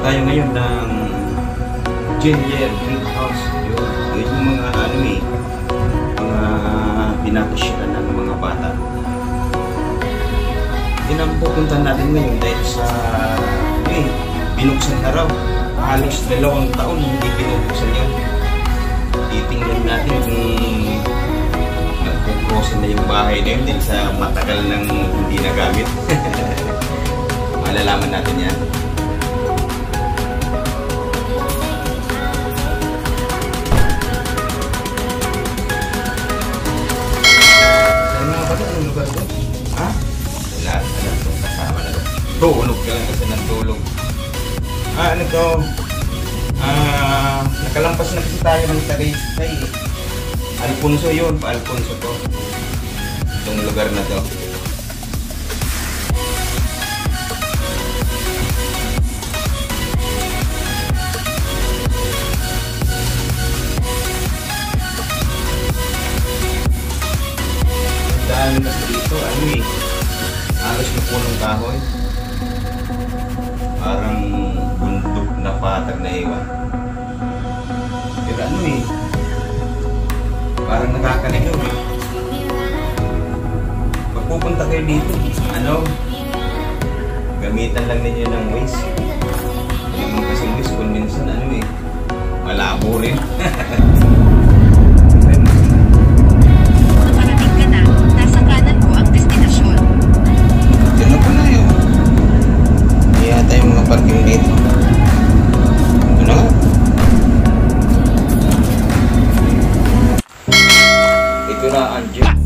tayo ngayon ng Ginger Drink House. Yun yung mga mga pinapasyalan ng mga bata. Yun ang pupuntahan natin ngayon dahil sa binuksan na raw. Halos 2 taon hindi pinubuksan yun. Titingnan natin kung nagpuprosa na yung bahay na yun dahil sa matagal nang hindi nagamit. Malalaman natin yan. Tulog ka lang kasi ng tulog. Ano to? Nakalampas na kasi tayo ng Tagaytay. Alfonso yun. Alfonso to. Itong lugar na to. Daan kasi dito, halos na punong kahoy. Parang bundok na patag na iwan. Pero parang nakakaligaw Pag pupunta kayo dito, gamitan lang ninyo ng Waze. Yung kasing Waze, kung minsan malabo rin. Parating ka na, nasa kanan mo ang destinasyon. Diyan na po na yun. Kaya tayo mga parking dito. Ito na ang gym.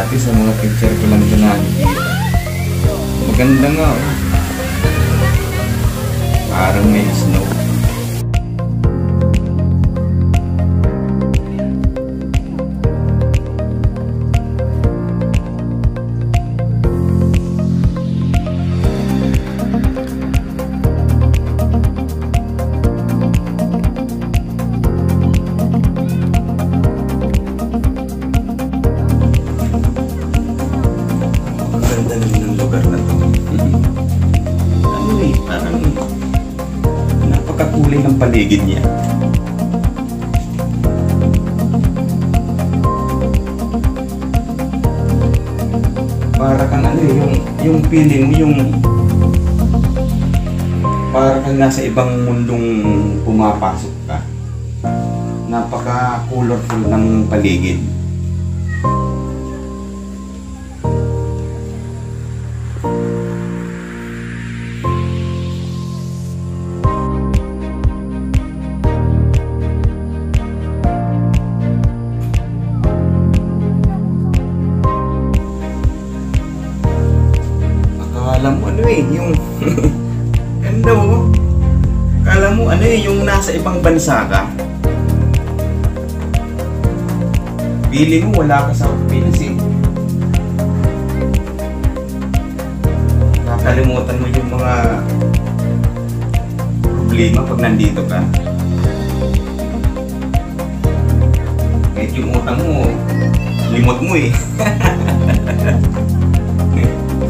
dati sa mga picture ko lang ito nakikita. Maganda nga oh. Parang may snow. Maganda naman ng lugar na to. Ano eh, parang napakakulay ng paligid niya. Para kang ano eh, yung feeling mo yung para kang nasa ibang mundong pumapasok ka. Napaka-colorful ng paligid. Akala mo ano eh, yung ganda mo. Akala mo ano eh, yung nasa ibang bansa ka. Feeling mo wala ka sa Pinas eh. Nakalimutan mo yung mga problema pag nandito ka. Kahit yung utang mo, limot mo eh.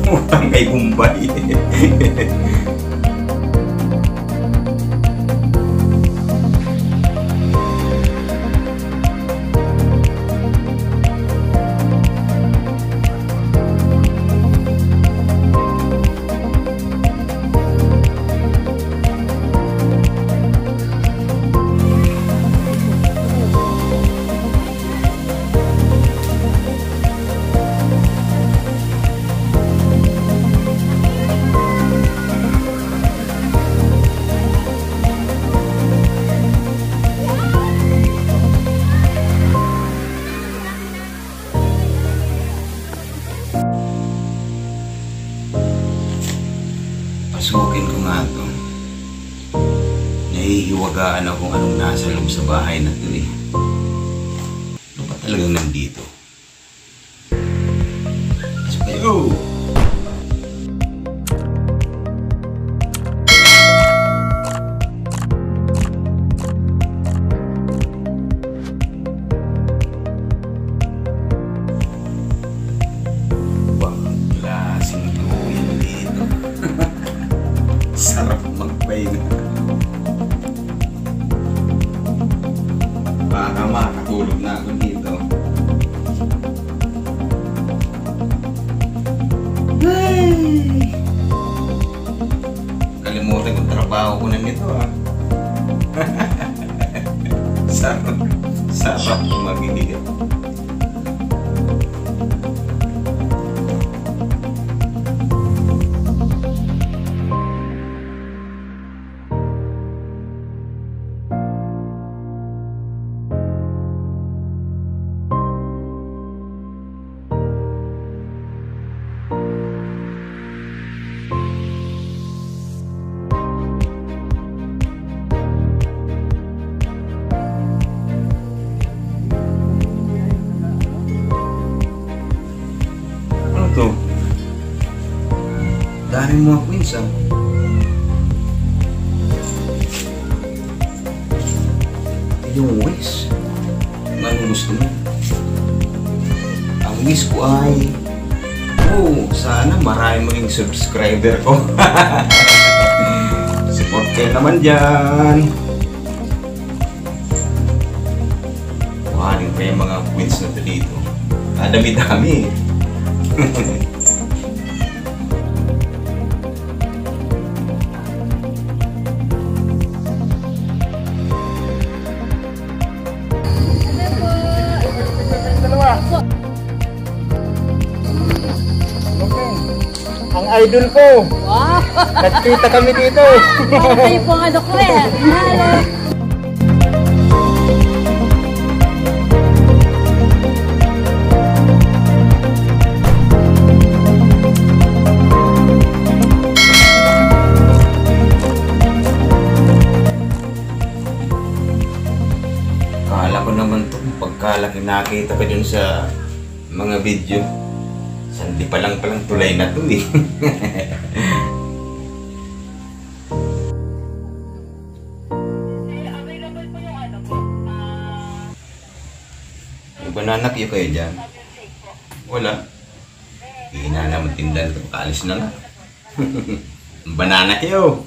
Utang kay Bombay. Pasukin ko nga to. Nahihiwagaan ako kung anong nasa loob sa bahay na to eh. Ano ba talagang nandito? Pasok kayo! Bakang klaseng luyan dito. Sarap magpahinga. Baka makatulog na ako dito. Ay! Kalimutan kong trabaho ko na nito ah. Sarap maghihiga. To. Daming mga queens ah. Yung wish. Anong gusto mo? Ang wish ko ay sana marami maging subscriber ko. Support kayo naman dyan. Wow, yung pa yung mga queens na to dito. Dami-dami. Ang idol ko. Wow! Nagkita kami dito. Kayo po ang ano ko eh. Hello! pagkalaki nakita pa dun sa mga video, sandi pa lang palang tulay na to eh. May banana kayo dyan? Wala. Hindi na naman tindahan ito. Kaalis na nga. Banana kayo.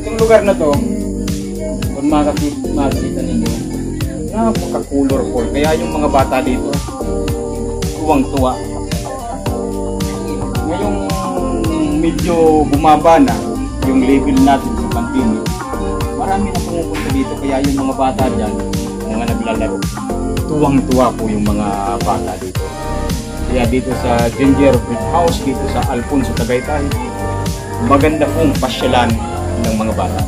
Itong lugar na to, kung makakita ninyo, napaka-colorful. Kaya yung mga bata dito, tuwang-tuwa. Ngayong medyo bumaba na yung level natin sa pandemic, marami na pumupunta dito. Kaya yung mga bata dyan, mga naglalaro, tuwang-tuwa po yung mga bata dito. Kaya dito sa Gingerbread House, dito sa Alfonso, Tagaytay, maganda pong pasyalan ng mga bata.